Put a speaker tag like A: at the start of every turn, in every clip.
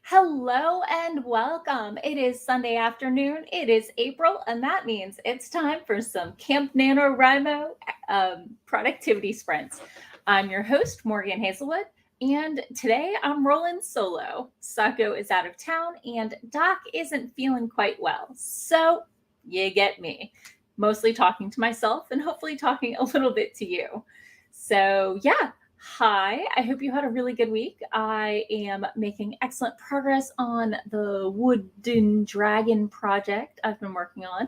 A: Hello and welcome. It is Sunday afternoon. It is April, and that means it's time for some Camp NaNoWriMo productivity sprints. I'm your host, Morgan Hazelwood, and today I'm rolling solo. Sako is out of town, and Doc isn't feeling quite well. So you get me, mostly talking to myself and hopefully talking a little bit to you. So, yeah. Hi, I hope you had a really good week. I am making excellent progress on the wooden dragon project I've been working on.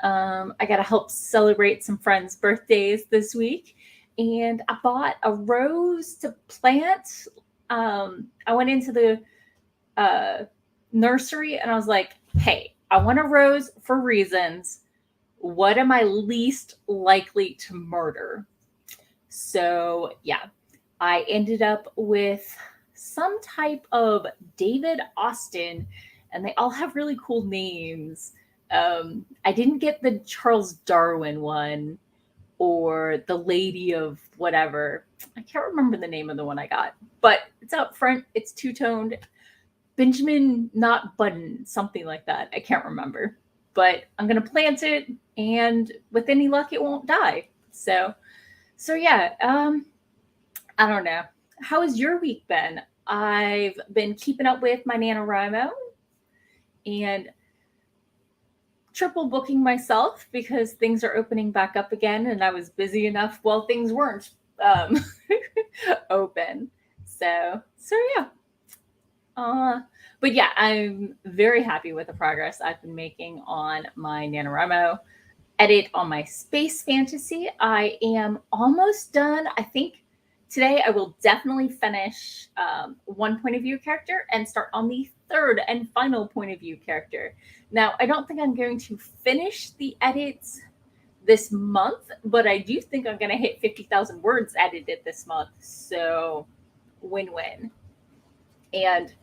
A: I got to help celebrate some friends' birthdays this week, and I bought a rose to plant. I went into the nursery and I was like, hey, I want a rose for reasons. What am I least likely to murder? So, yeah, I ended up with some type of David Austin, and they all have really cool names. I didn't get the Charles Darwin one or the Lady of whatever. I can't remember the name of the one I got, but it's out front. It's two-toned. Benjamin, not Button, something like that. I can't remember. But I'm going to plant it, and with any luck, it won't die. So yeah, I don't know. How has your week been? I've been keeping up with my NaNoWriMo and triple booking myself because things are opening back up again, and I was busy enough while things weren't open. So yeah. But yeah, I'm very happy with the progress I've been making on my NaNoWriMo edit on my space fantasy. I am almost done. I think today I will definitely finish one point of view character and start on the third and final point of view character. Now, I don't think I'm going to finish the edits this month, but I do think I'm going to hit 50,000 words edited this month. So, win-win. And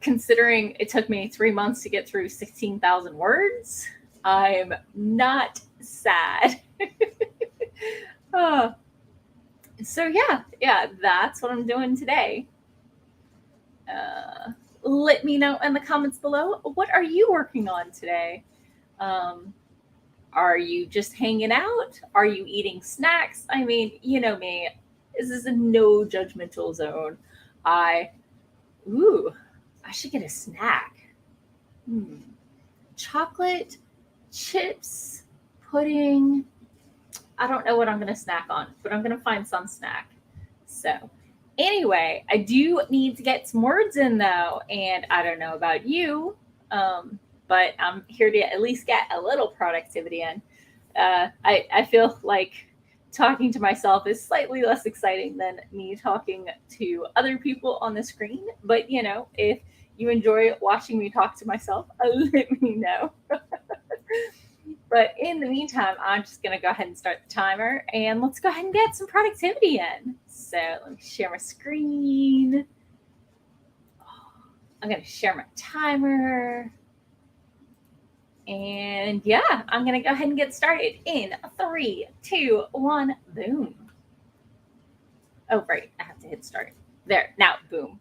A: considering it took me 3 months to get through 16,000 words, I'm not sad. Oh. So yeah, that's what I'm doing today. Let me know in the comments below, what are you working on today? Are you just hanging out? Are you eating snacks? I mean, you know me, this is a no judgmental zone. I should get a snack. Chocolate, chips, pudding. I don't know what I'm going to snack on, but I'm going to find some snack. So, anyway, I do need to get some words in though, and I don't know about you, but I'm here to at least get a little productivity in. I feel like talking to myself is slightly less exciting than me talking to other people on the screen, but you know, if you enjoy watching me talk to myself, let me know. But in the meantime, I'm just going to go ahead and start the timer, and let's go ahead and get some productivity in. So let me share my screen. I'm going to share my timer. And yeah, I'm going to go ahead and get started in 3, 2, 1, boom. Oh, right. I have to hit start. There. Now, boom.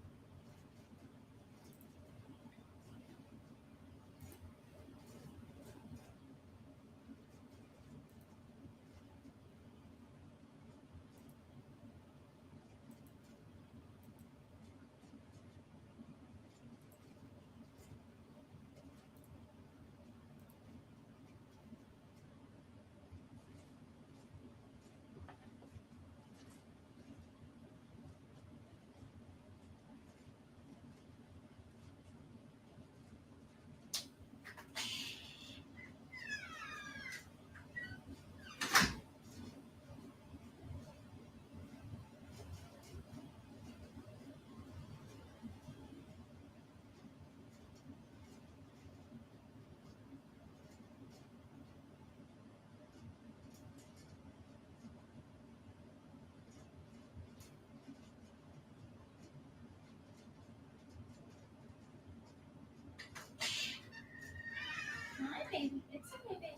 A: Hi, baby. It's okay, baby.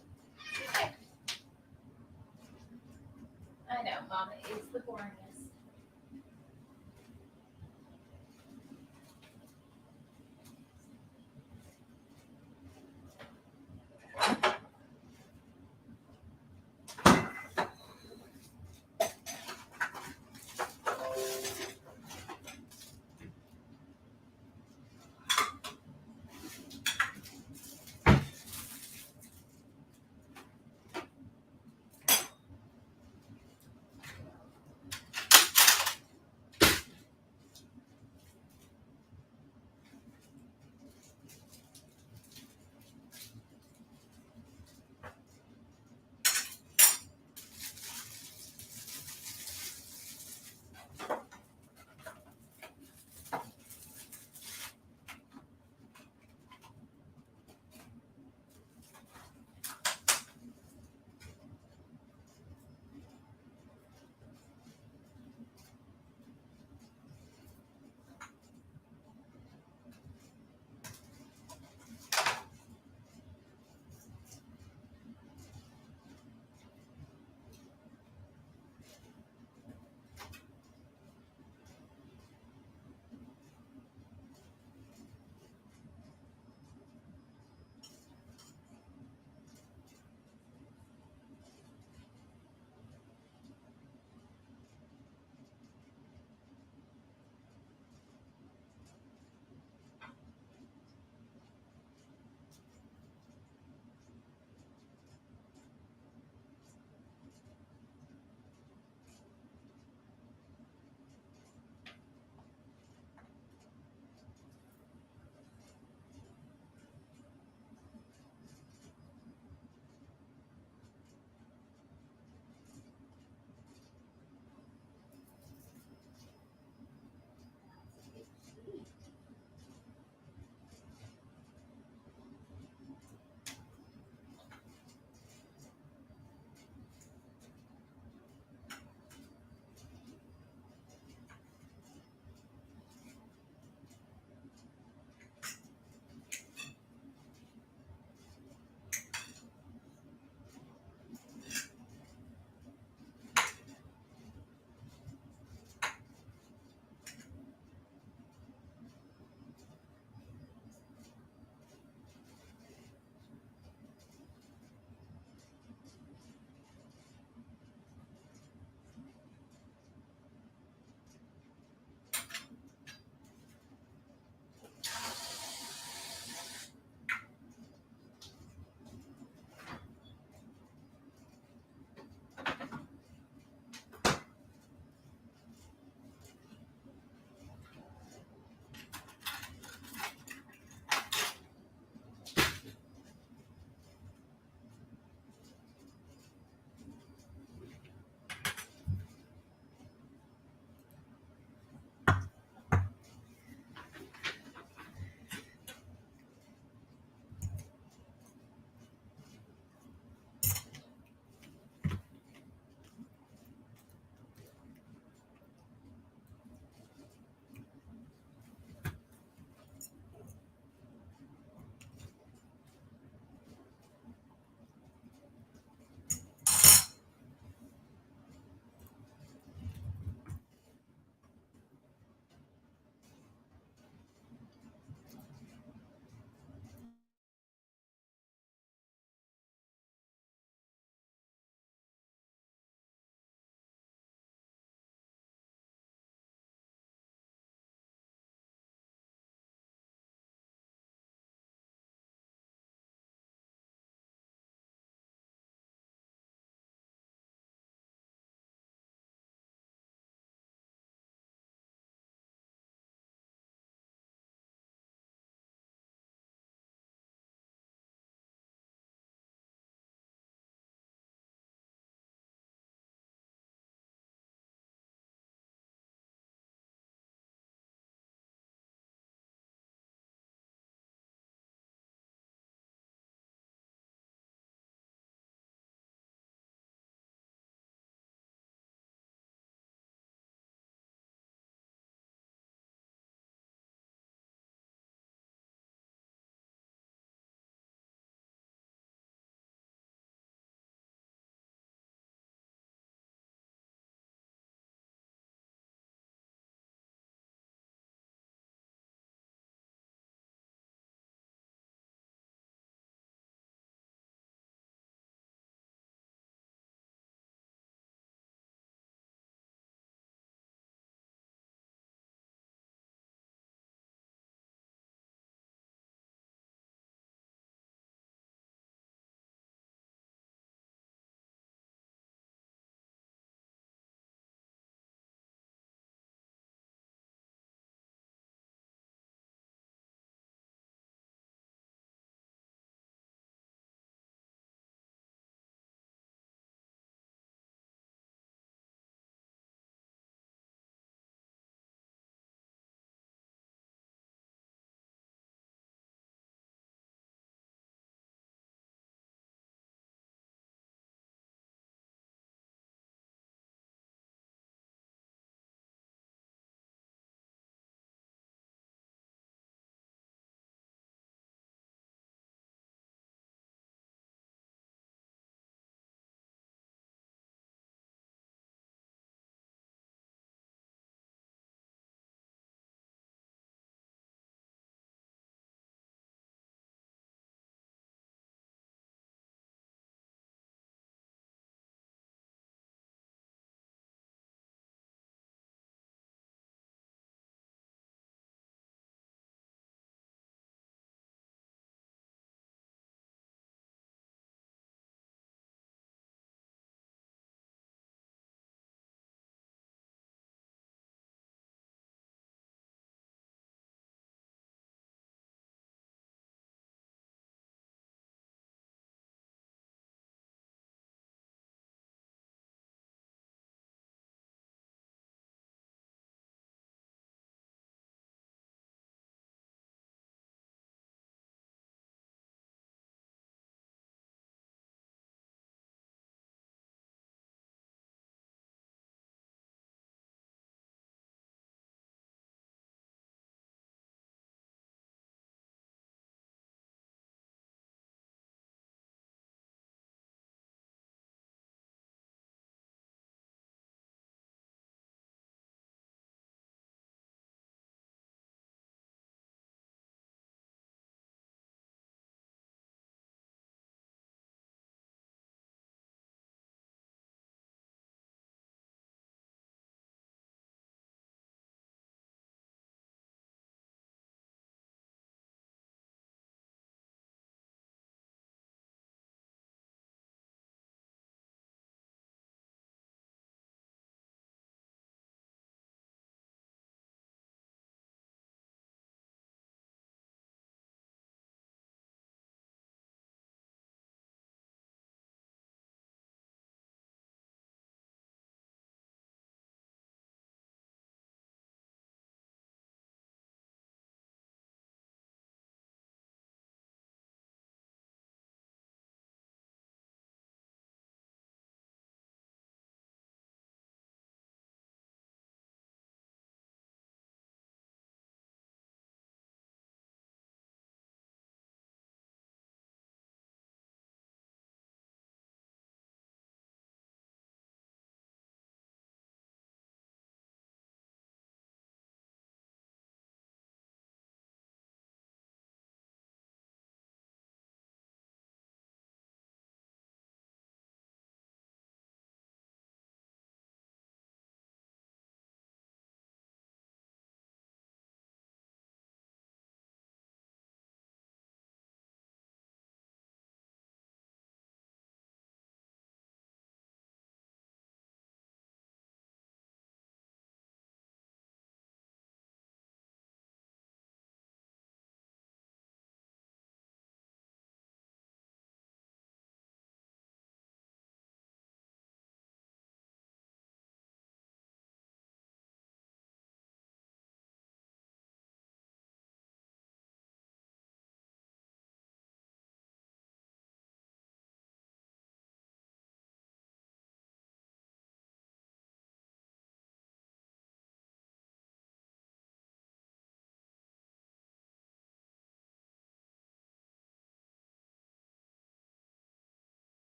A: It's okay. I know, Mama is the boringest.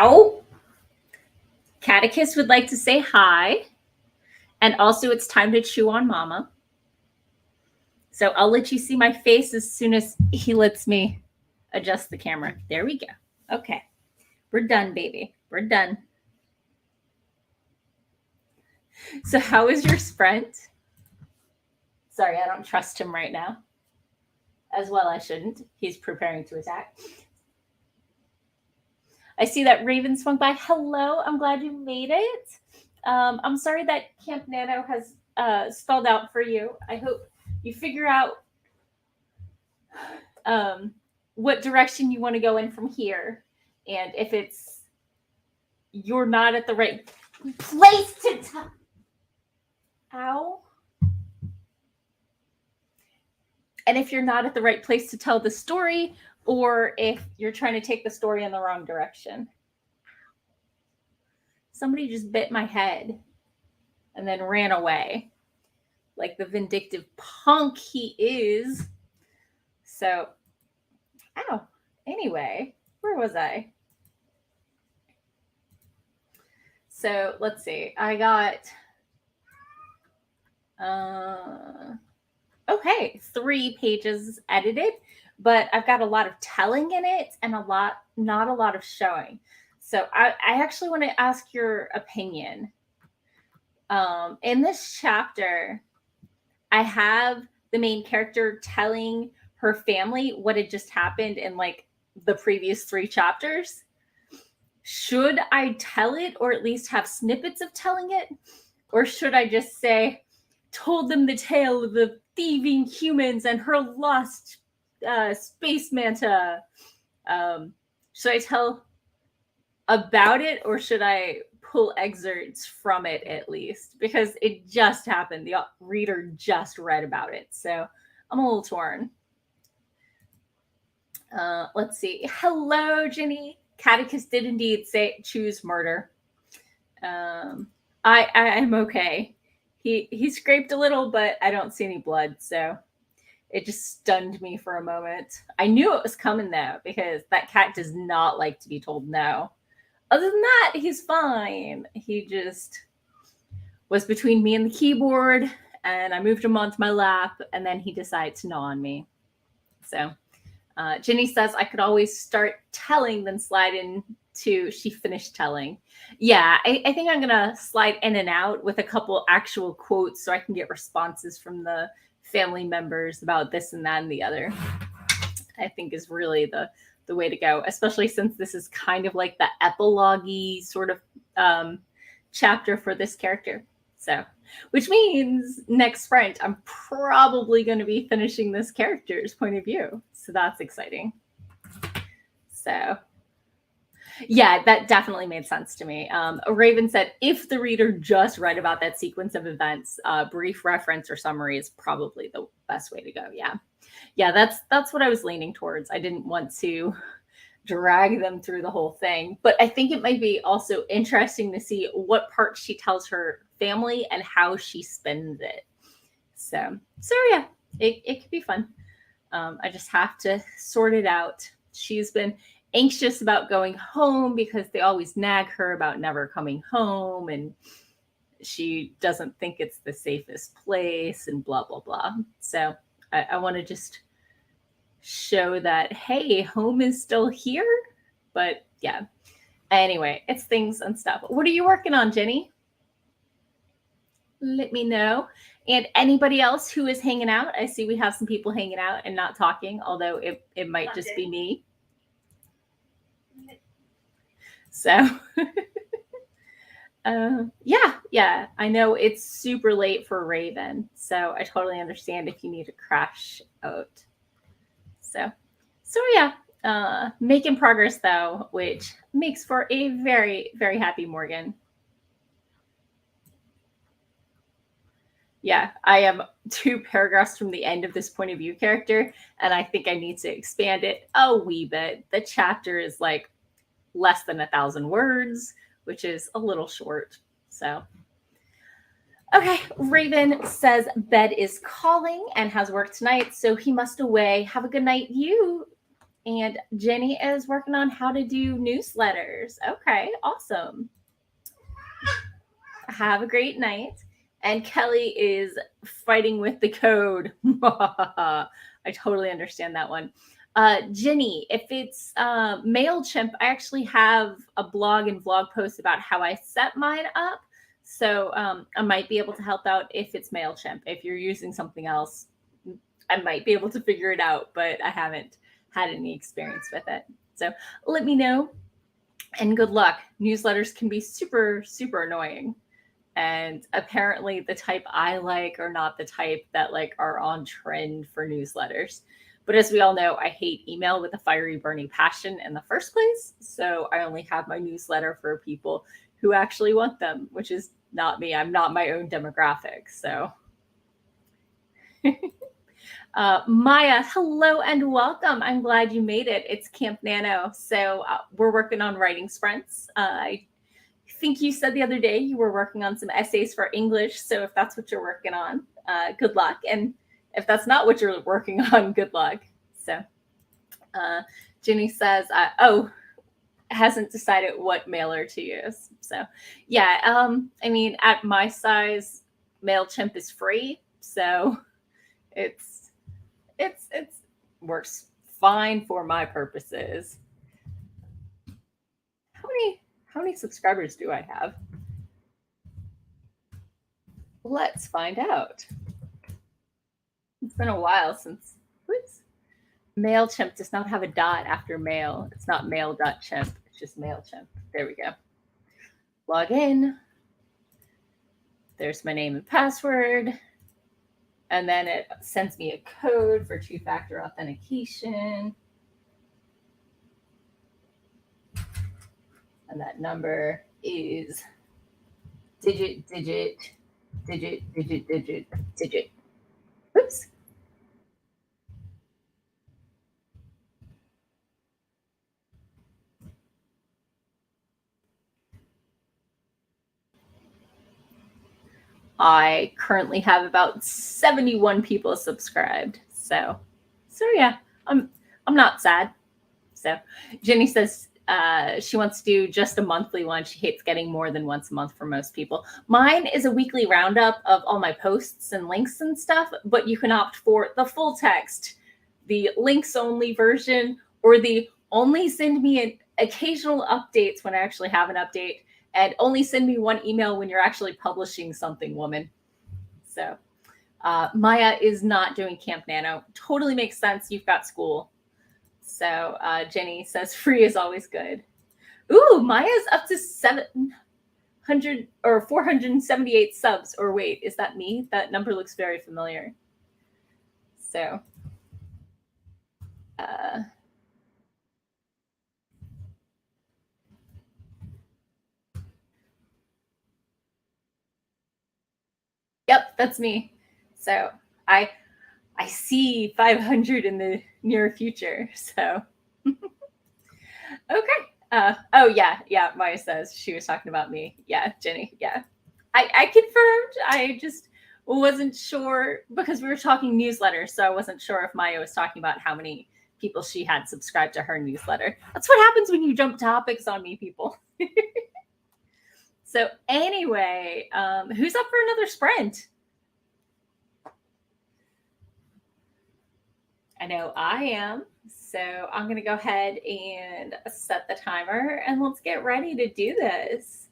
A: Ow. Catechist would like to say hi. And also it's time to chew on mama. So I'll let you see my face as soon as he lets me adjust the camera. There we go. Okay. We're done, baby. We're done. So how is your sprint? Sorry, I don't trust him right now. As well, I shouldn't. He's preparing to attack. I see that Raven swung by. Hello, I'm glad you made it. I'm sorry that Camp Nano has stalled out for you. I hope you figure out what direction you want to go in from here. And if it's you're not at the right place to Ow. And if you're not at the right place to tell the story, or if you're trying to take the story in the wrong direction. Somebody just bit my head and then ran away like the vindictive punk he is. So, ow. Anyway, where was I? So let's see. I got, okay, 3 pages edited, but I've got a lot of telling in it and not a lot of showing. So I actually want to ask your opinion. In this chapter, I have the main character telling her family what had just happened in like the previous 3 chapters. Should I tell it, or at least have snippets of telling it? Or should I just say, told them the tale of the thieving humans and her lost space manta? Should I tell about it, or should I pull excerpts from it at least? Because it just happened. The reader just read about it. So I'm a little torn. Let's see. Hello, Jenny. Catechist did indeed say choose murder. I'm okay. He scraped a little, but I don't see any blood, so it just stunned me for a moment. I knew it was coming though, because that cat does not like to be told no. Other than that, he's fine. He just was between me and the keyboard, and I moved him onto my lap, and then he decided to gnaw on me. So Jenny says I could always start telling, then slide into she finished telling. Yeah, I think I'm going to slide in and out with a couple actual quotes so I can get responses from the family members about this and that and the other. I think is really the way to go, especially since this is kind of like the epilogue-y sort of chapter for this character. So, which means next sprint, I'm probably going to be finishing this character's point of view. So that's exciting. So, yeah, that definitely made sense to me. Raven said, if the reader just read about that sequence of events, brief reference or summary is probably the best way to go. Yeah, that's what I was leaning towards. I didn't want to drag them through the whole thing, but I think it might be also interesting to see what part she tells her family and how she spends it. So yeah, it could be fun. I just have to sort it out. She's been anxious about going home because they always nag her about never coming home, and she doesn't think it's the safest place and blah, blah, blah. So I want to just show that, hey, home is still here. But yeah, anyway, it's things and stuff. What are you working on, Jenny? Let me know. And anybody else who is hanging out, I see we have some people hanging out and not talking, although it might just be me. So yeah, I know it's super late for Raven, so I totally understand if you need to crash out. So yeah, making progress though, which makes for a very, very happy Morgan. Yeah, I am 2 paragraphs from the end of this point of view character, and I think I need to expand it a wee bit. The chapter is like less than 1,000 words, which is a little short. So, okay, Raven says bed is calling and has work tonight, so he must away. Have a good night, you. And Jenny is working on how to do newsletters. Okay, awesome. Have a great night. And Kelly is fighting with the code. I totally understand that one. Jenny, if it's MailChimp, I actually have a blog and vlog post about how I set mine up. So I might be able to help out if it's MailChimp. If you're using something else, I might be able to figure it out, but I haven't had any experience with it. So let me know, and good luck. Newsletters can be super, super annoying. And apparently the type I like are not the type that like are on trend for newsletters. But as we all know, I hate email with a fiery burning passion in the first place. So I only have my newsletter for people who actually want them, which is not me. I'm not my own demographic. So Maya, hello and welcome. I'm glad you made it. It's Camp Nano. So we're working on writing sprints. I think you said the other day you were working on some essays for English. So if that's what you're working on, good luck. And if that's not what you're working on, good luck. So Ginny says, hasn't decided what mailer to use. So yeah, I mean, at my size, MailChimp is free. So it's works fine for my purposes. How many subscribers do I have? Let's find out. It's been a while since. Whoops. MailChimp does not have a dot after mail. It's not mail.chimp. It's just MailChimp. There we go. Log in. There's my name and password. And then it sends me a code for two-factor authentication. And that number is digit. Oops. I currently have about 71 people subscribed. So yeah, I'm not sad. So Jenny says she wants to do just a monthly one. She hates getting more than once a month for most people. Mine is a weekly roundup of all my posts and links and stuff, but you can opt for the full text, the links only version, or the only send me an occasional updates when I actually have an update, and only send me one email when you're actually publishing something, woman. So Maya is not doing Camp Nano. Totally makes sense. You've got school. So Jenny says free is always good. Ooh, Maya's up to 700 or 478 subs. Or wait, is that me? That number looks very familiar. So yep, that's me. So I see 500 in the near future. So okay. Oh yeah. Maya says she was talking about me. Yeah, Jenny. Yeah, I confirmed. I just wasn't sure because we were talking newsletters, so I wasn't sure if Maya was talking about how many people she had subscribed to her newsletter. That's what happens when you jump topics on me, people. So anyway, who's up for another sprint? I know I am. So I'm going to go ahead and set the timer and let's get ready to do this.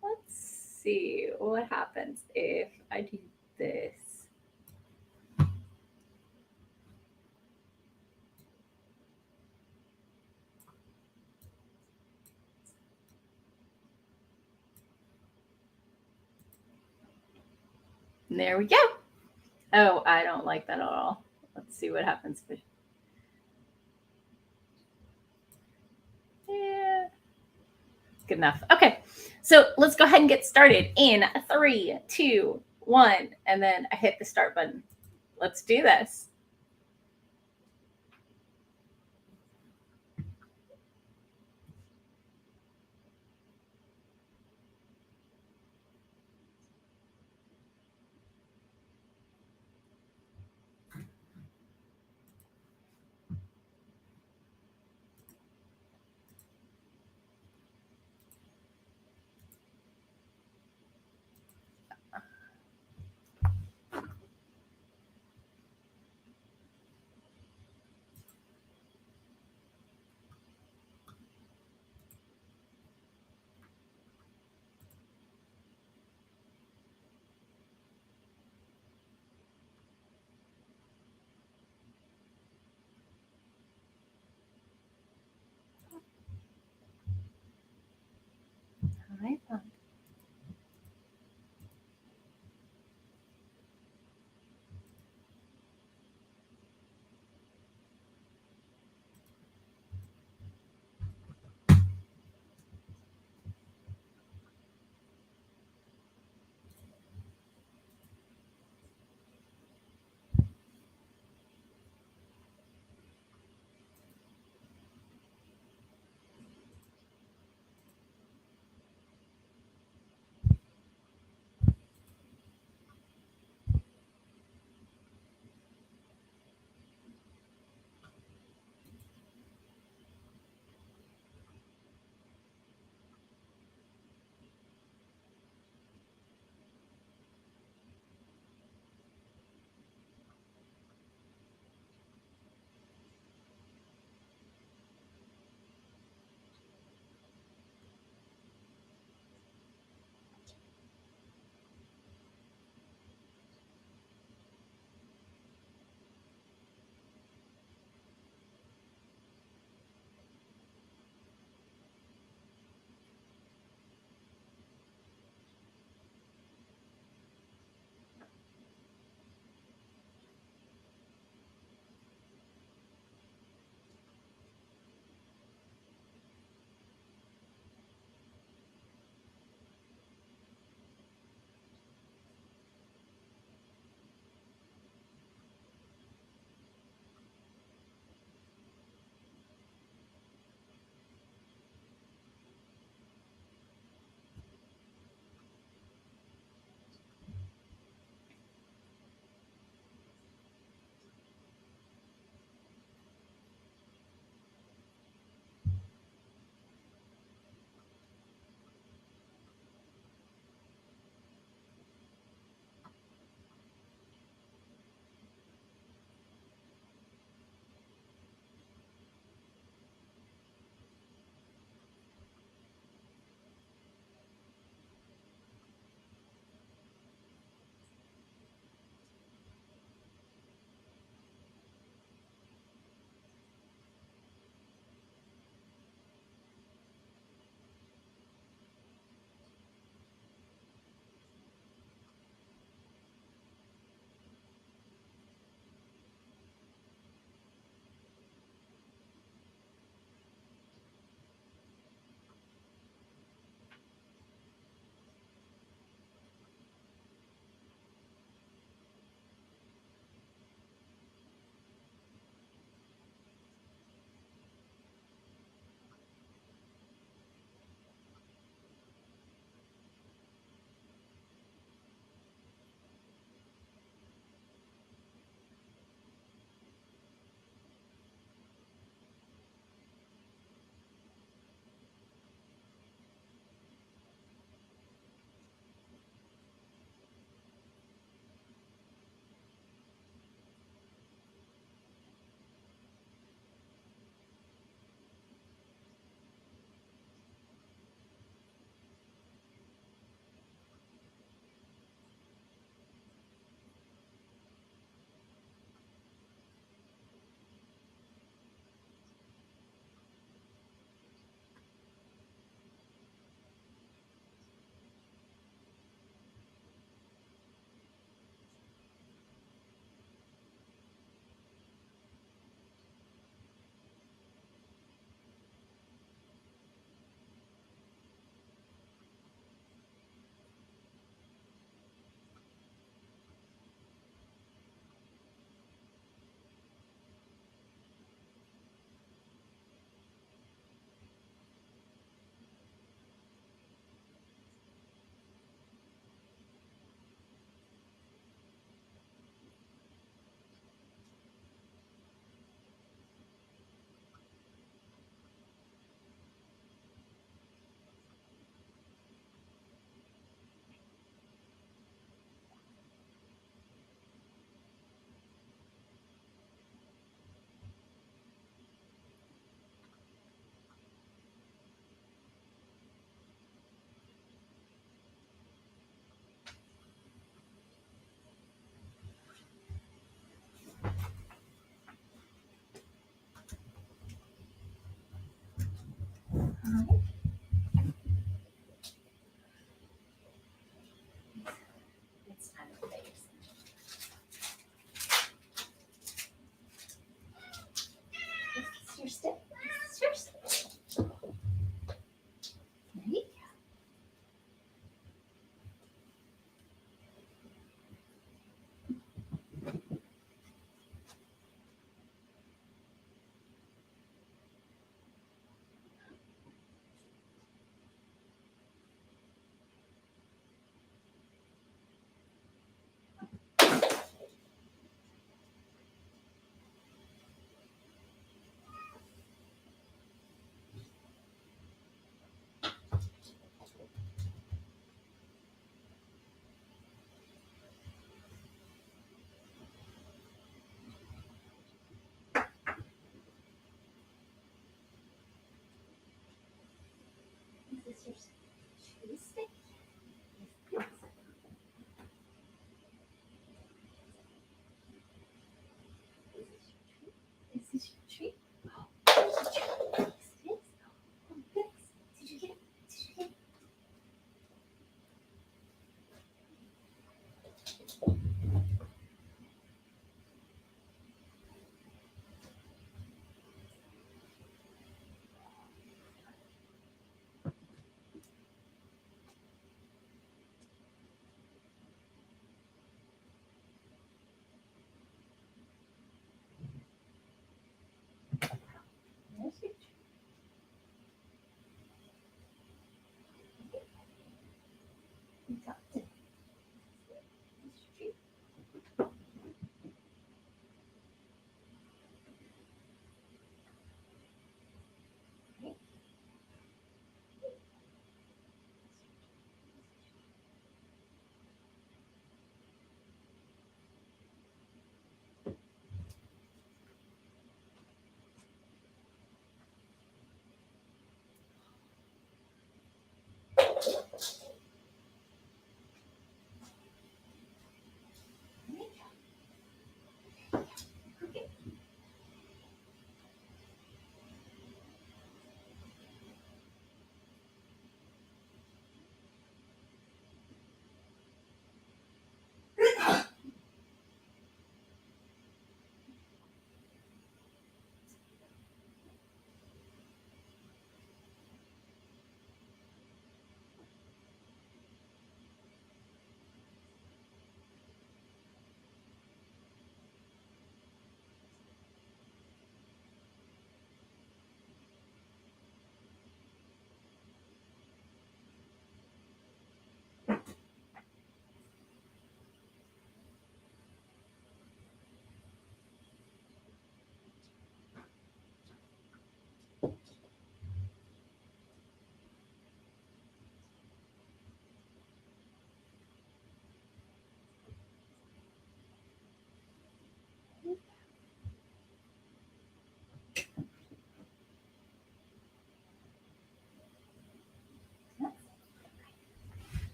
A: Let's see what happens if I do this. And there we go. Oh, I don't like that at all. Let's see what happens. Yeah. Good enough. Okay. So let's go ahead and get started in 3, 2, 1. And then I hit the start button. Let's do this.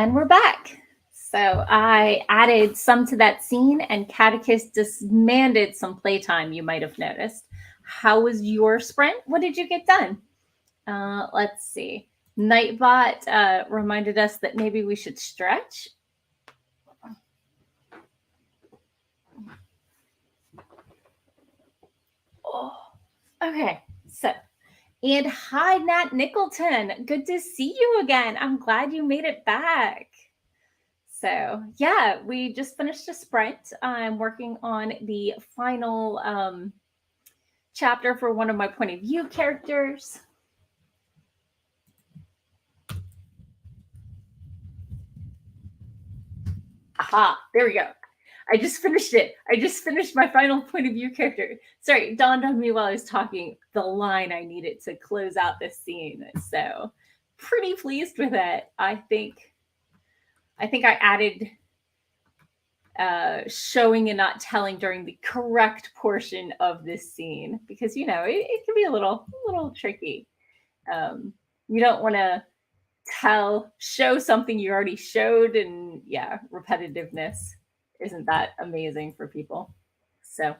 A: And we're back. So I added some to that scene, and Catechist demanded some playtime, you might have noticed. How was your sprint? What did you get done? Let's see. Nightbot reminded us that maybe we should stretch. Oh, okay. So, and hi, Nat Nicholton. Good to see you again. I'm glad you made it back. So, yeah, we just finished a sprint. I'm working on the final chapter for one of my point of view characters. Aha, there we go. I just finished it. I just finished my final point of view character. Sorry, it dawned on me while I was talking the line I needed to close out this scene. So pretty pleased with it. I think I added showing and not telling during the correct portion of this scene because it can be a little tricky. You don't want to show something you already showed, and repetitiveness isn't that amazing for people. So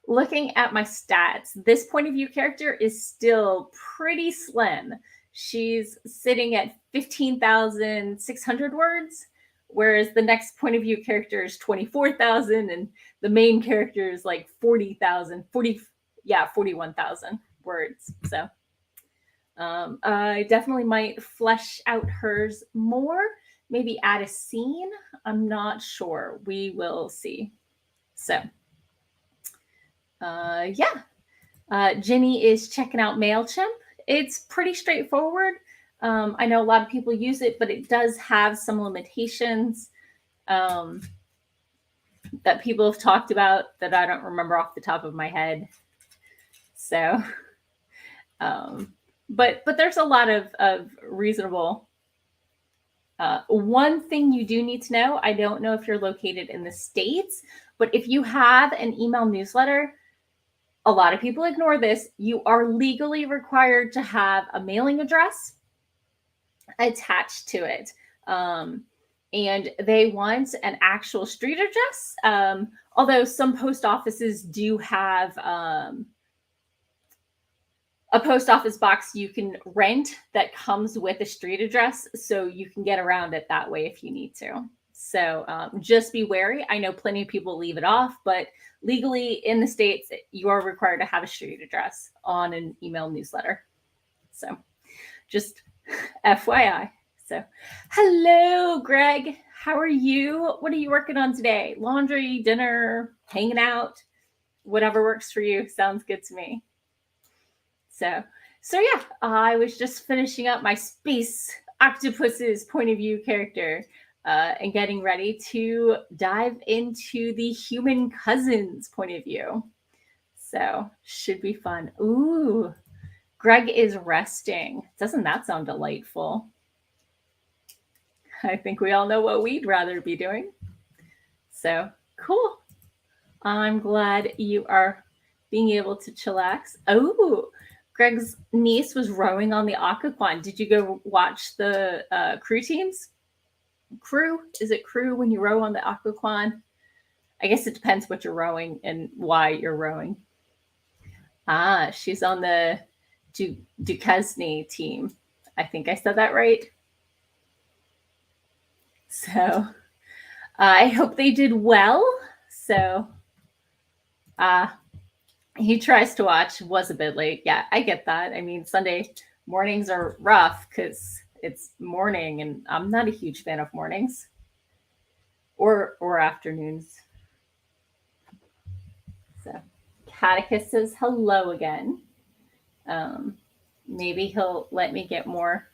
A: looking at my stats, this point of view character is still pretty slim. She's sitting at 15,600 words, whereas the next point of view character is 24,000, and the main character is like 41,000 words. So I definitely might flesh out hers more, maybe add a scene. I'm not sure. We will see. So, Ginny is checking out MailChimp. It's pretty straightforward. I know a lot of people use it, but it does have some limitations that people have talked about that I don't remember off the top of my head. So, but there's a lot of reasonable. One thing you do need to know, I don't know if you're located in the States, but if you have an email newsletter, a lot of people ignore this. You are legally required to have a mailing address attached to it. And they want an actual street address. Although some post offices do have a post office box you can rent that comes with a street address, so you can get around it that way if you need to. So just be wary. I know plenty of people leave it off, but legally in the States, you are required to have a street address on an email newsletter. So just FYI. So hello, Greg. How are you? What are you working on today? Laundry, dinner, hanging out, whatever works for you. Sounds good to me. So yeah, I was just finishing up my Space Octopus's point of view character and getting ready to dive into the human cousin's point of view. So should be fun. Ooh, Greg is resting. Doesn't that sound delightful? I think we all know what we'd rather be doing. So cool. I'm glad you are being able to chillax. Oh, Greg's niece was rowing on the aquaquan. Did you go watch the crew teams? Crew? Is it crew when you row on the aquaquan? I guess it depends what you're rowing and why you're rowing. She's on the Duquesne team. I think I said that right. So I hope they did well. So he tries to watch, was a bit late. Yeah, I get that. I mean, Sunday mornings are rough because it's morning, and I'm not a huge fan of mornings or afternoons. So Catechist says hello again. Maybe he'll let me get more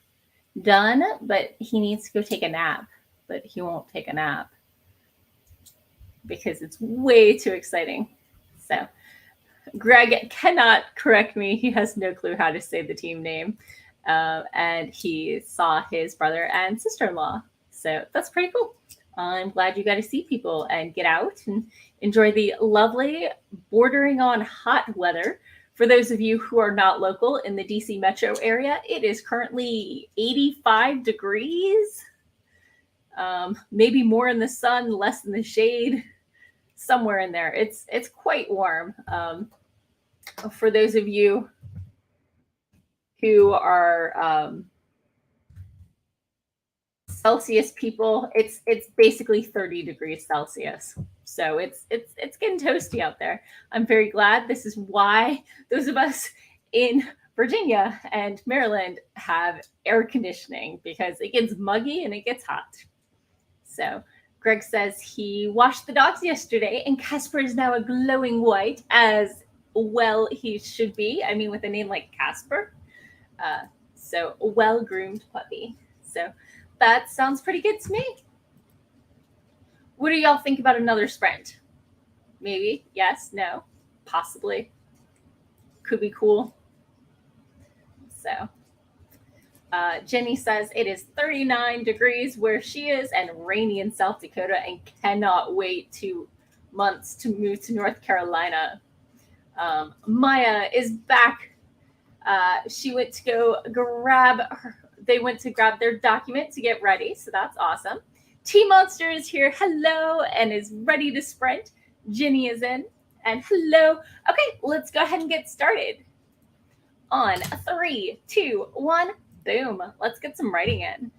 A: done, but he needs to go take a nap. But he won't take a nap because it's way too exciting. So Greg cannot correct me. He has no clue how to say the team name. And he saw his brother and sister-in-law. So that's pretty cool. I'm glad you got to see people and get out and enjoy the lovely, bordering on hot weather. For those of you who are not local in the DC metro area, it is currently 85 degrees. maybe more in the sun, less in the shade, somewhere in there. It's quite warm. For those of you who are Celsius people, it's basically 30 degrees Celsius. So it's getting toasty out there. I'm very glad. This is why those of us in Virginia and Maryland have air conditioning, because it gets muggy and it gets hot. So Greg says he washed the dogs yesterday and Casper is now a glowing white, as well he should be. I mean, with a name like Casper. So a well-groomed puppy. So that sounds pretty good to me. What do y'all think about another sprint? Maybe, yes, no, possibly. Could be cool. So Jenny says it is 39 degrees where she is and rainy in South Dakota, and cannot wait 2 months to move to North Carolina. Maya is back. She went to go grab they went to grab their document to get ready, so that's awesome. T-Monster is here, hello, and is ready to sprint. Jenny is in, and hello. Okay, let's go ahead and get started. On 3, 2, 1, boom. Let's get some writing in.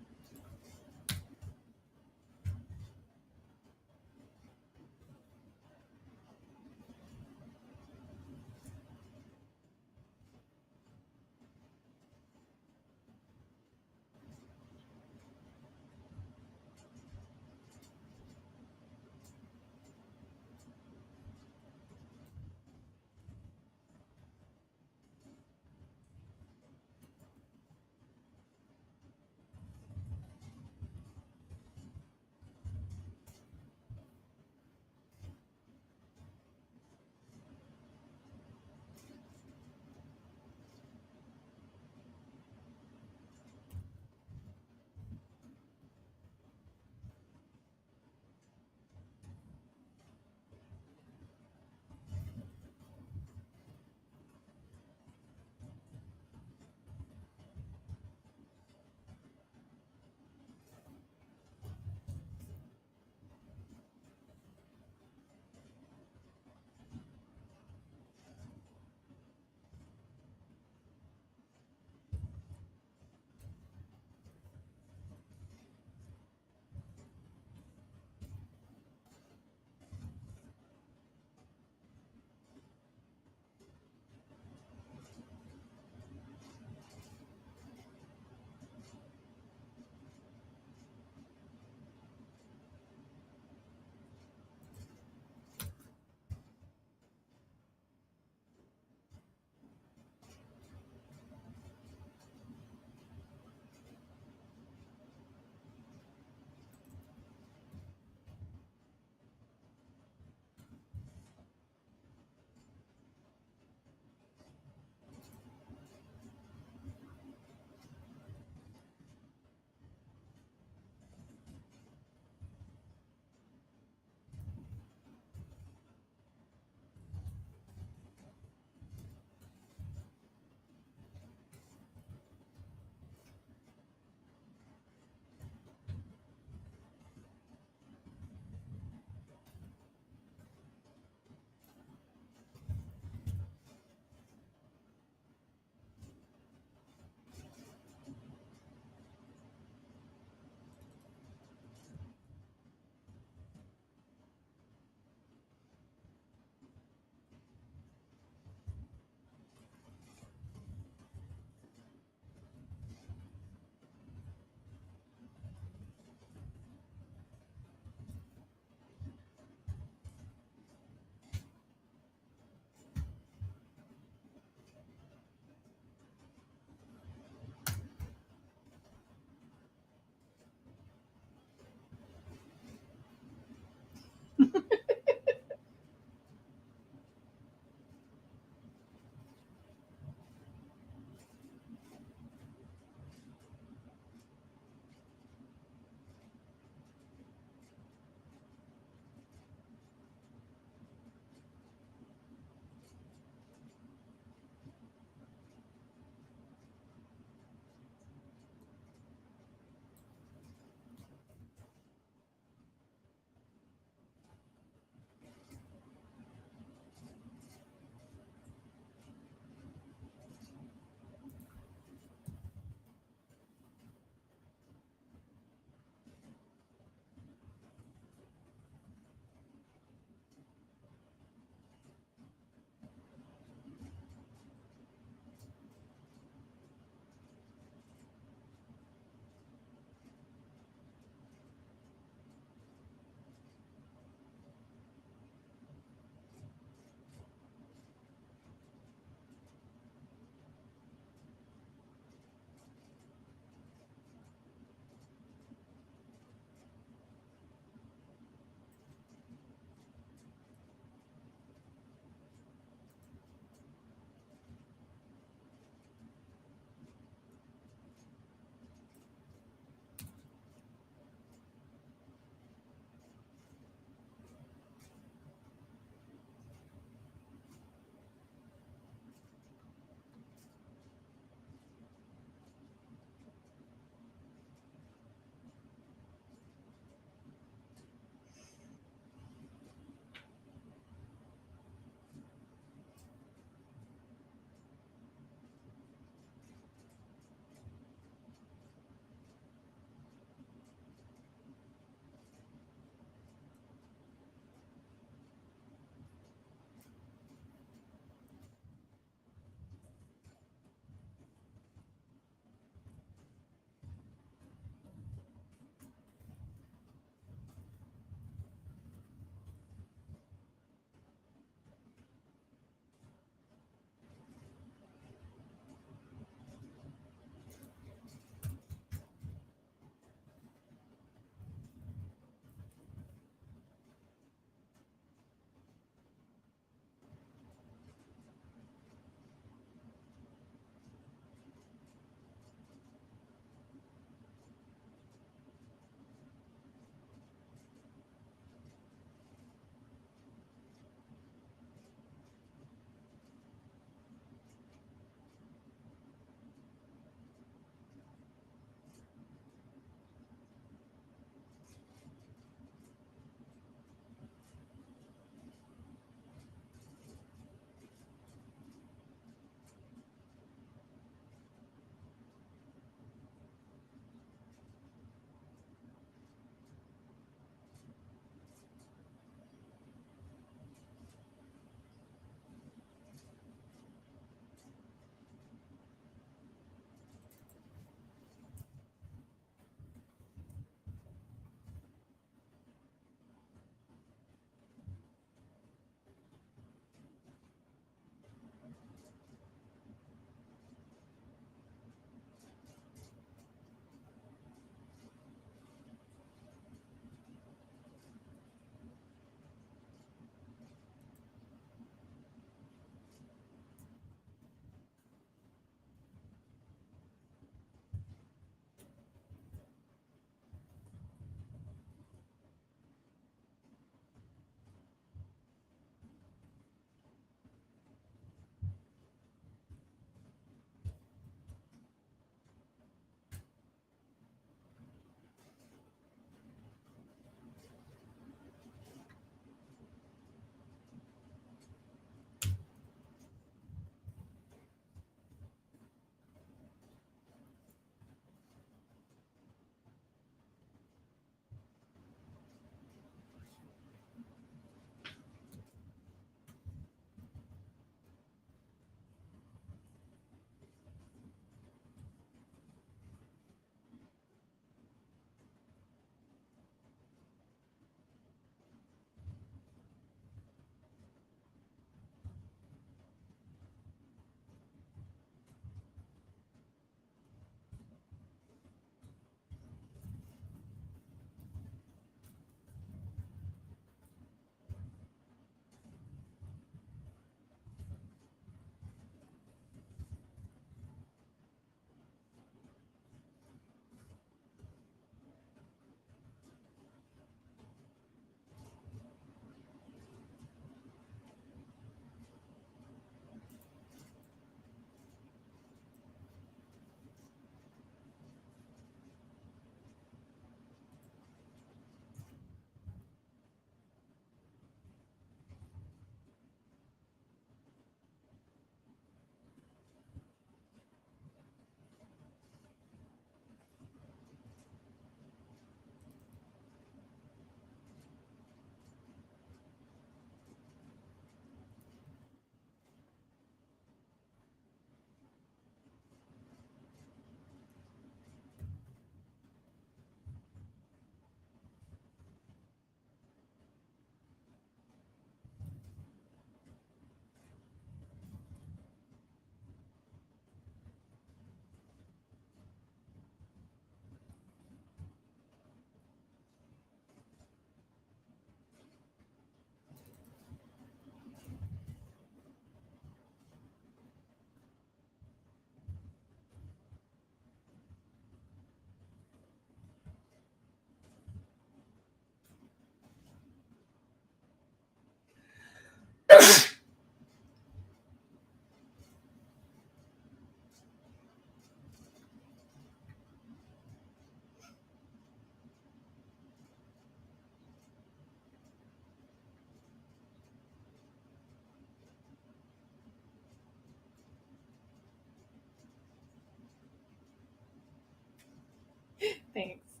A: Thanks.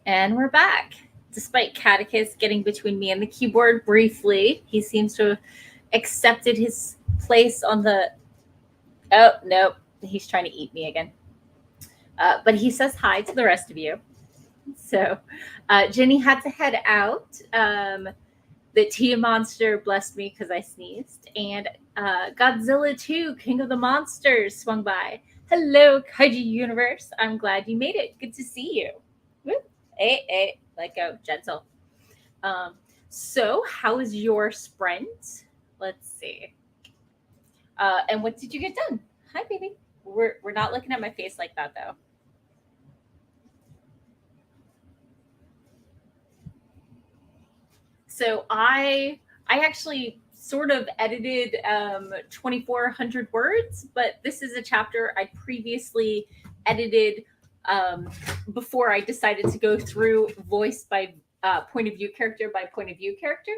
A: And we're back. Despite Catechus getting between me and the keyboard briefly, he seems to have accepted his place on the... Oh, no, he's trying to eat me again. But he says hi to the rest of you. So Jenny had to head out. The Tia Monster blessed me because I sneezed. And Godzilla 2, King of the Monsters, swung by. Hello, Kaiju Universe. I'm glad you made it. Good to see you. Woo. Hey, let go, gentle. So how was your sprint? Let's see. And what did you get done? Hi, baby. We're not looking at my face like that, though. So I actually sort of edited 2,400 words, but this is a chapter I previously edited before I decided to go through voice by point of view character by point of view character.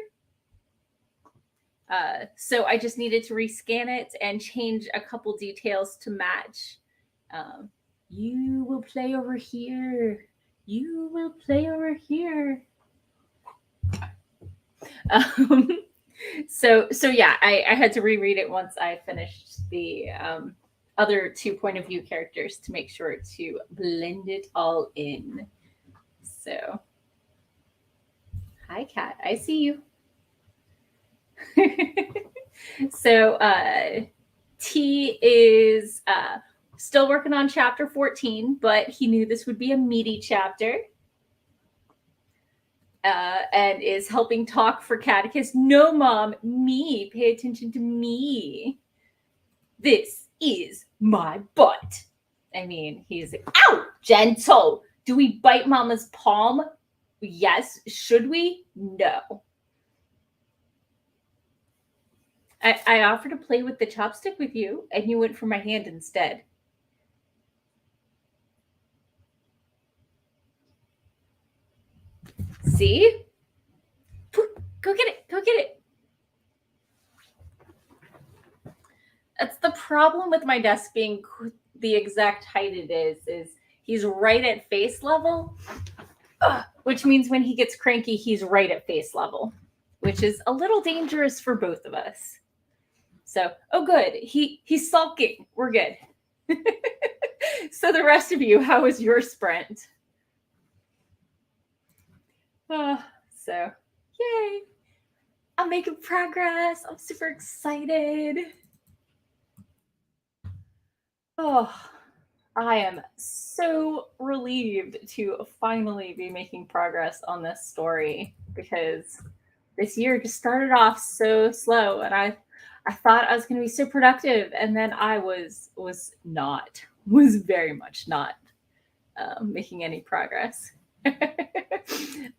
A: So I just needed to rescan it and change a couple details to match. You will play over here. You will play over here. So yeah, I had to reread it once I finished the other 2 point of view characters to make sure to blend it all in. So, hi, Kat. I see you. So T is still working on chapter 14, but he knew this would be a meaty chapter. And is helping talk for Catechus. No, Mom, me. Pay attention to me. This is my butt. I mean, he's like, ow, gentle. Do we bite Mama's palm? Yes. Should we? No. I offered to play with the chopstick with you, and you went for my hand instead. See? Go get it. Go get it. That's the problem with my desk being the exact height it is he's right at face level, which means when he gets cranky, he's right at face level, which is a little dangerous for both of us. So, oh, good. He's sulking. We're good. So the rest of you, how was your sprint? So, yay. I'm making progress. I'm super excited. Oh, I am so relieved to finally be making progress on this story because this year just started off so slow, and I thought I was going to be so productive, and then I was very much not making any progress.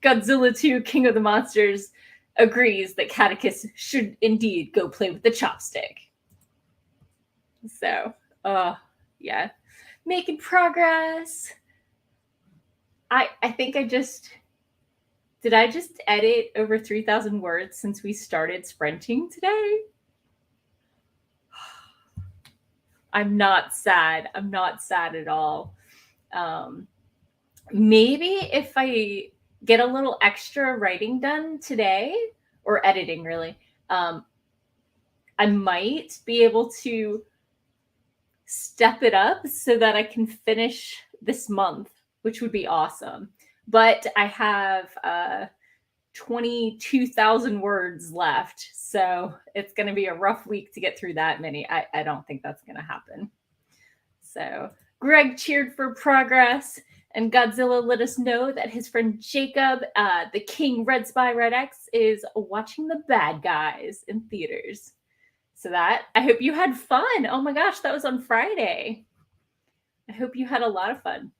A: Godzilla 2, King of the Monsters, agrees that Catechus should indeed go play with the chopstick. So, yeah, making progress. I think I just edit over 3,000 words since we started sprinting today? I'm not sad. I'm not sad at all. Maybe if I get a little extra writing done today, or editing really, I might be able to step it up so that I can finish this month, which would be awesome. But I have 22,000 words left, so it's going to be a rough week to get through that many. I don't think that's going to happen. So Greg cheered for progress, and Godzilla let us know that his friend Jacob, the King Red Spy Red X, is watching The Bad Guys in theaters. So that, I hope you had fun. Oh my gosh, that was on Friday. I hope you had a lot of fun.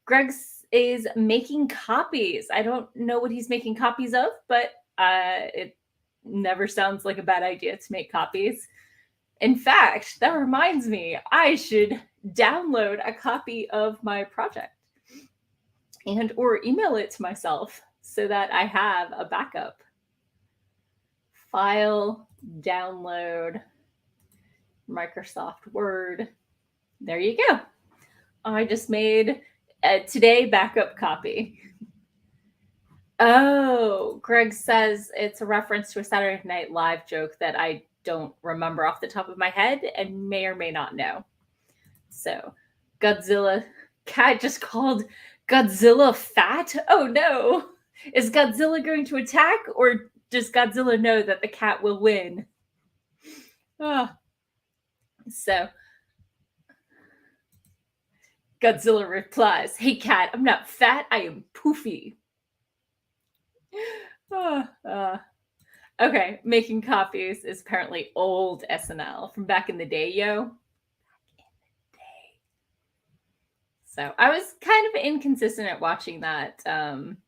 A: Greg is making copies. I don't know what he's making copies of, but it never sounds like a bad idea to make copies. In fact, that reminds me, I should download a copy of my project and or email it to myself so that I have a backup. File, download, Microsoft Word. There you go. I just made a today backup copy. Oh, Greg says it's a reference to a Saturday Night Live joke that I don't remember off the top of my head and may or may not know. So, Godzilla. Cat just called Godzilla fat? Oh no! Is Godzilla going to attack, or does Godzilla know that the cat will win? Oh. So, Godzilla replies, "Hey cat, I'm not fat, I am poofy." Okay, making copies is apparently old SNL from back in the day, yo. So I was kind of inconsistent at watching that.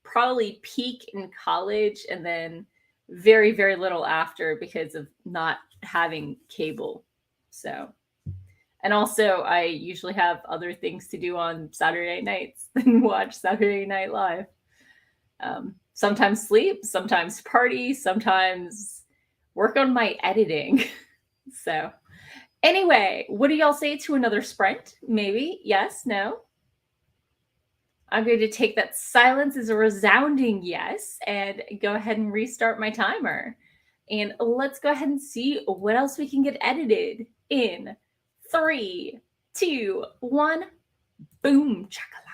A: Probably peak in college and then very, very little after because of not having cable. So, and also I usually have other things to do on Saturday nights than watch Saturday Night Live. Sometimes sleep, sometimes party, sometimes work on my editing. So, anyway, what do y'all say to another sprint? Maybe, yes, no? I'm going to take that silence as a resounding yes and go ahead and restart my timer. And let's go ahead and see what else we can get edited in 3, 2, 1. Boom. Chakalaka.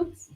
A: Oops.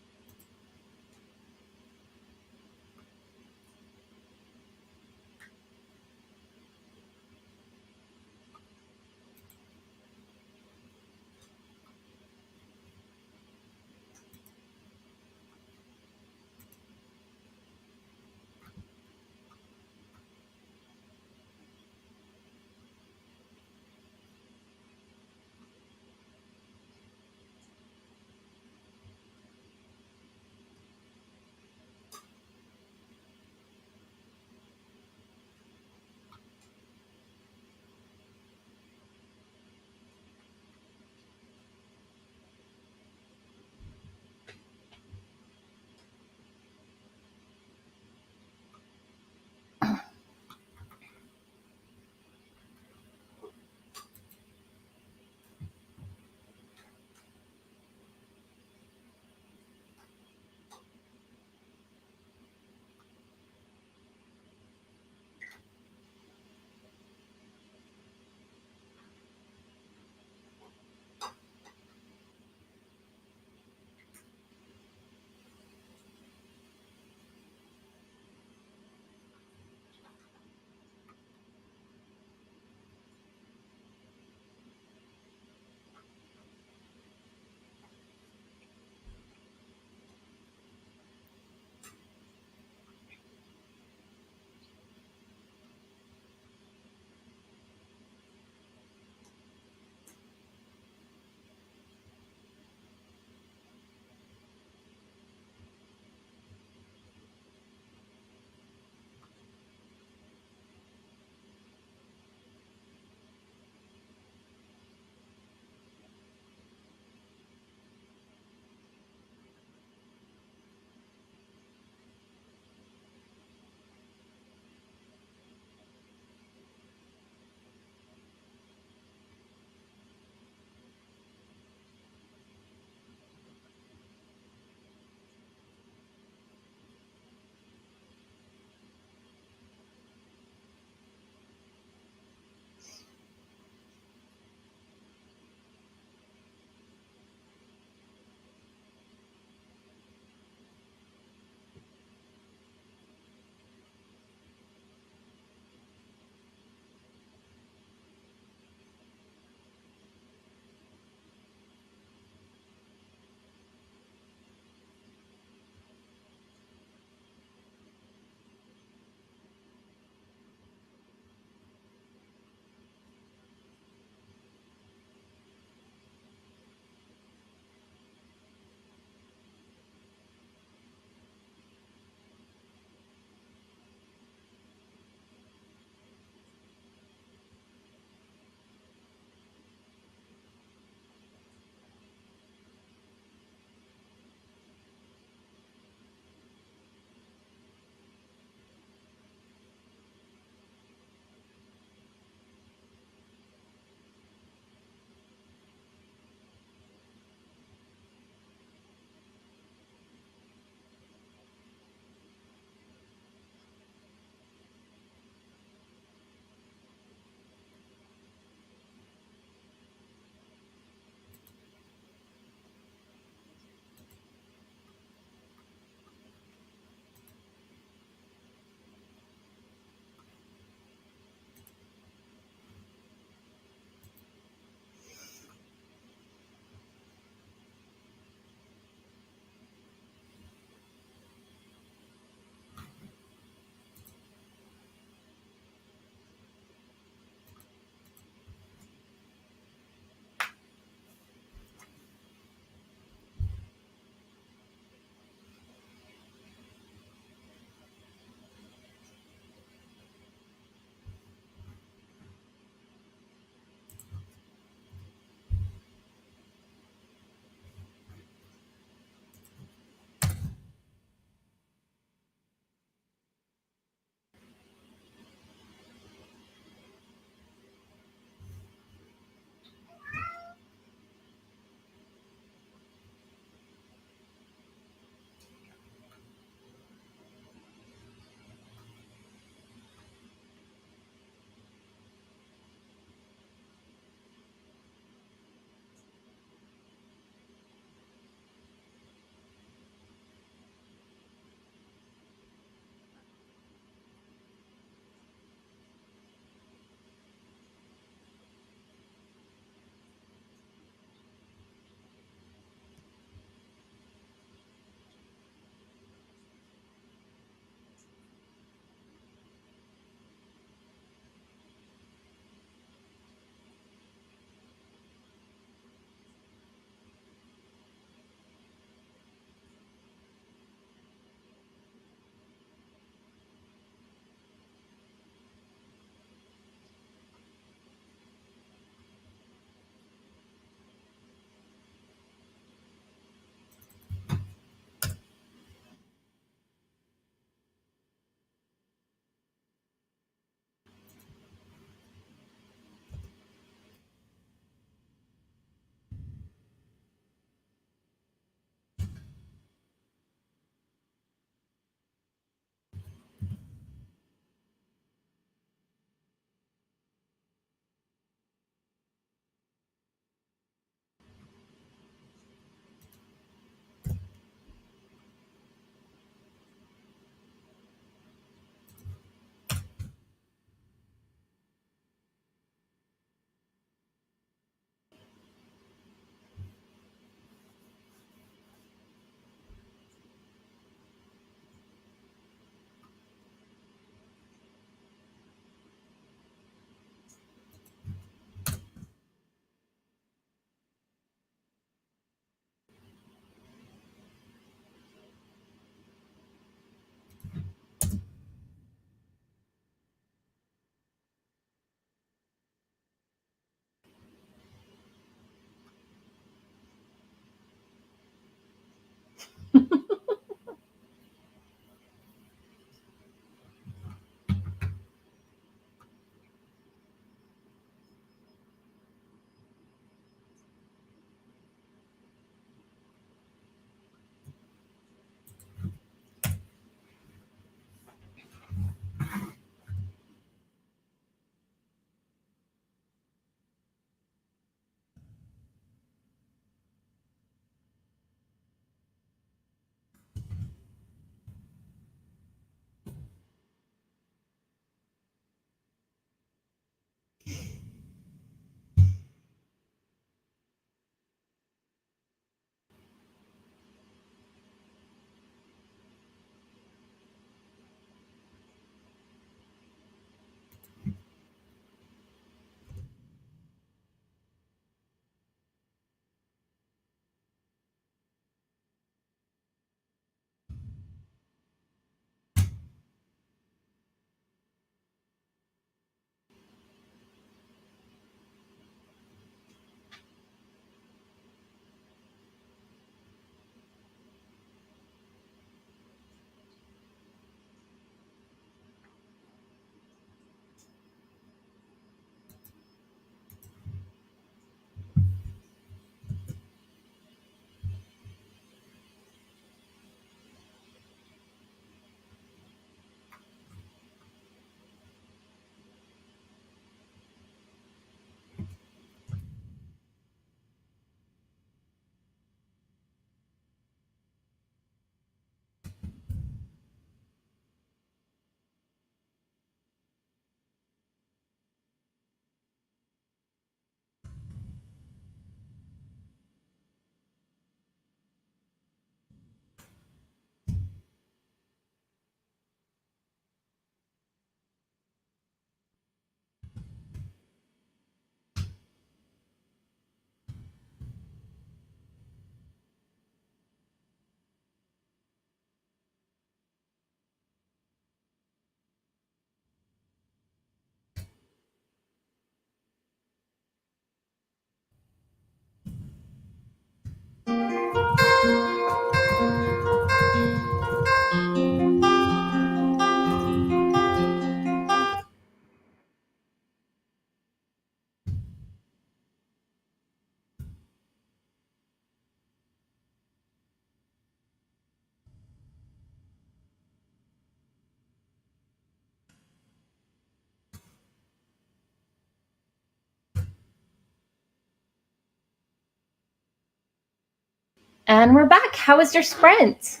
A: And we're back. How was your sprint?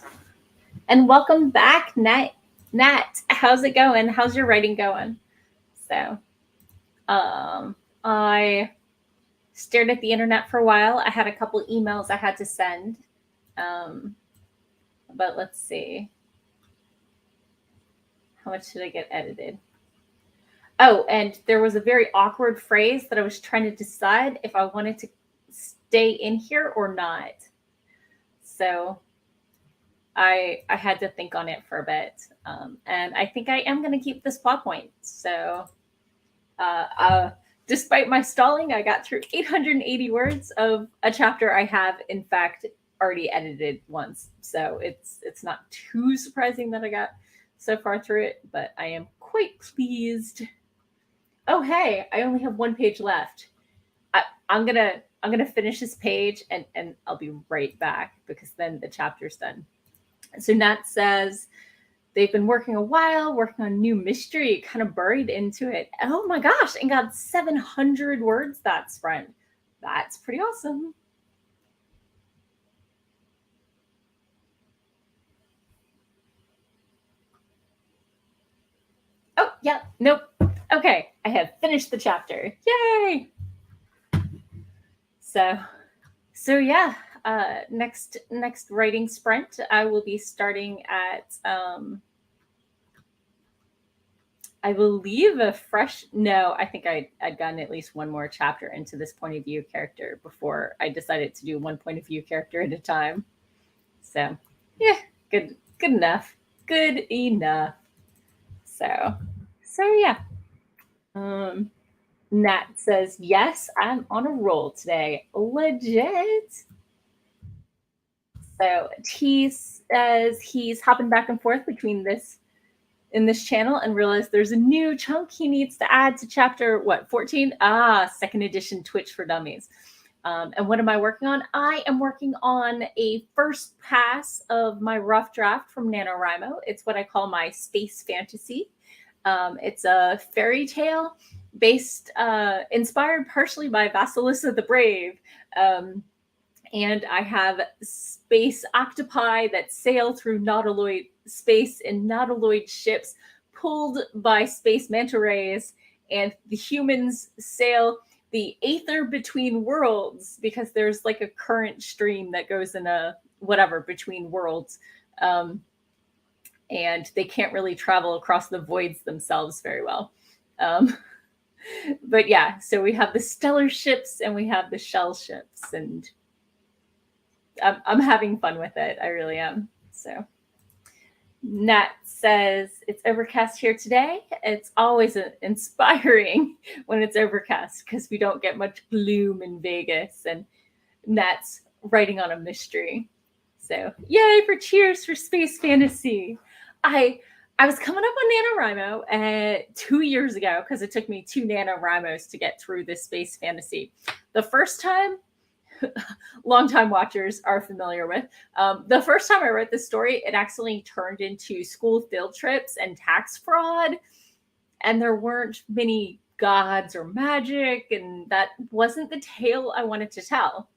A: And welcome back, Nat. How's it going? How's your writing going? So, I stared at the internet for a while. I had a couple emails I had to send. But let's see. How much did I get edited? Oh, and there was a very awkward phrase that I was trying to decide if I wanted to stay in here or not. So I had to think on it for a bit. And I think I am going to keep this plot point. So despite my stalling, I got through 880 words of a chapter I have, in fact, already edited once. So it's not too surprising that I got so far through it, but I am quite pleased. Oh, hey, I only have one page left. I'm gonna finish this page and I'll be right back because then the chapter's done. So Nat says they've been working a while, working on new mystery, kind of buried into it. Oh my gosh, and got 700 words that sprint. That's pretty awesome. Oh, yeah, nope. Okay, I have finished the chapter. Yay! So yeah, next writing sprint, I will be starting at I believe I think I'd gotten at least one more chapter into this point of view character before I decided to do one point of view character at a time. So yeah, good enough. Good enough. So yeah. Nat says, yes, I'm on a roll today. Legit. So he says he's hopping back and forth between this channel and realized there's a new chunk he needs to add to chapter 14? Second edition Twitch for Dummies. And what am I working on? I am working on a first pass of my rough draft from NaNoWriMo. It's what I call my space fantasy. It's a fairy tale based, inspired partially by Vasilisa the Brave. And I have space octopi that sail through nautiloid space in nautiloid ships pulled by space manta rays, and the humans sail the aether between worlds because there's like a current stream that goes in a whatever between worlds. And they can't really travel across the voids themselves very well. But yeah, so we have the stellar ships and we have the shell ships, and I'm having fun with it. I really am. So Nat says it's overcast here today. It's always inspiring when it's overcast because we don't get much gloom in Vegas, and Nat's writing on a mystery. So yay for cheers for space fantasy. I was coming up on NaNoWriMo 2 years ago because it took me 2 NaNoWriMos to get through this space fantasy. The first time, longtime watchers are familiar with, the first time I wrote this story, it actually turned into school field trips and tax fraud. And there weren't many gods or magic, and that wasn't the tale I wanted to tell.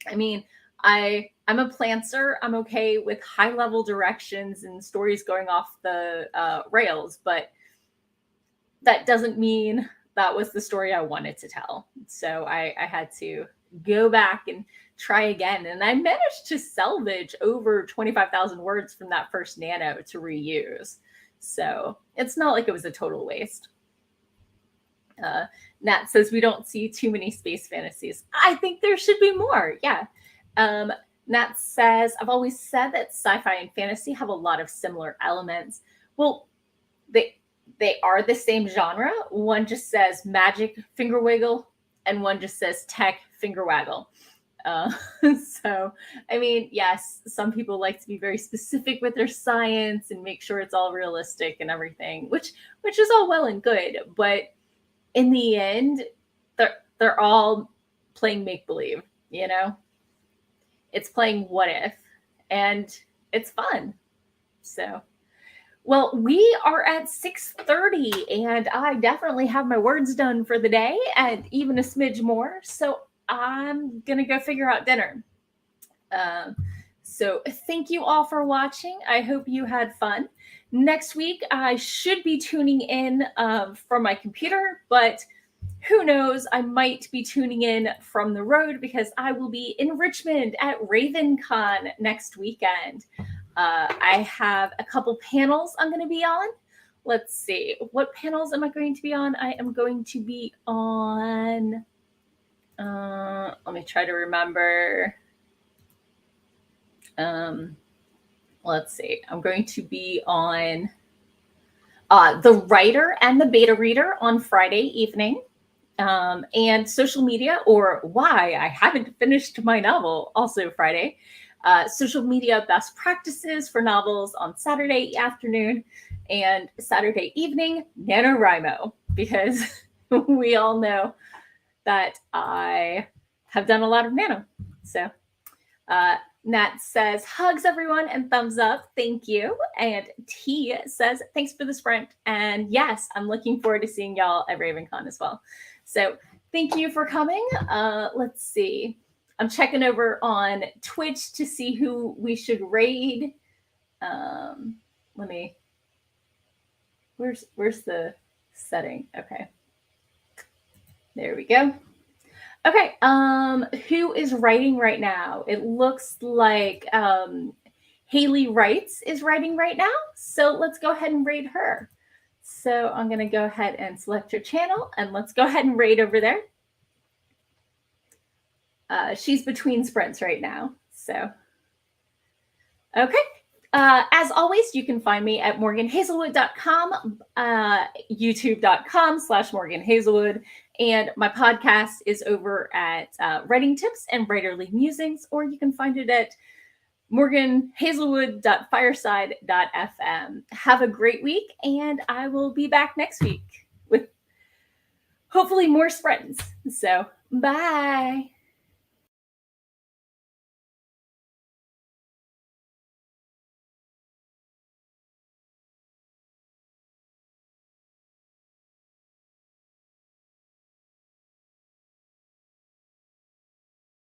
A: I mean, I'm a plantser. I'm okay with high level directions and stories going off the rails, but that doesn't mean that was the story I wanted to tell. So I had to go back and try again. And I managed to salvage over 25,000 words from that first nano to reuse. So it's not like it was a total waste. Nat says we don't see too many space fantasies. I think there should be more. Yeah. Nat says, I've always said that sci-fi and fantasy have a lot of similar elements. Well, they are the same genre. One just says magic finger wiggle, and one just says tech finger waggle. So, I mean, yes, some people like to be very specific with their science and make sure it's all realistic and everything, which is all well and good. But in the end, they're all playing make-believe, you know? It's playing what if, and it's fun. So, well, we are at 6:30, and I definitely have my words done for the day, and even a smidge more. So I'm gonna go figure out dinner. So thank you all for watching. I hope you had fun. Next week, I should be tuning in from my computer, but who knows? I might be tuning in from the road because I will be in Richmond at RavenCon next weekend. I have a couple panels I'm going to be on. Let's see. What panels am I going to be on? I am going to be on... let me try to remember. Let's see. I'm going to be on the writer and the beta reader on Friday evening. And social media, or why I haven't finished my novel, also Friday. Social media best practices for novels on Saturday afternoon, and Saturday evening, NaNoWriMo, because we all know that I have done a lot of Nano. So Nat says, hugs everyone and thumbs up. Thank you. And T says, thanks for the sprint. And yes, I'm looking forward to seeing y'all at RavenCon as well. So thank you for coming. Let's see. I'm checking over on Twitch to see who we should raid. Where's the setting? Okay. There we go. Okay, who is writing right now? It looks like Haley Wrights is writing right now. So let's go ahead and raid her. So I'm going to go ahead and select your channel, and let's go ahead and raid over there. She's between sprints right now. So, okay. As always, you can find me at morganhazelwood.com, youtube.com/morganhazelwood. And my podcast is over at Writing Tips and Writerly Musings, or you can find it at morganhazelwood.fireside.fm. Have a great week, and I will be back next week with hopefully more sprints. So, bye.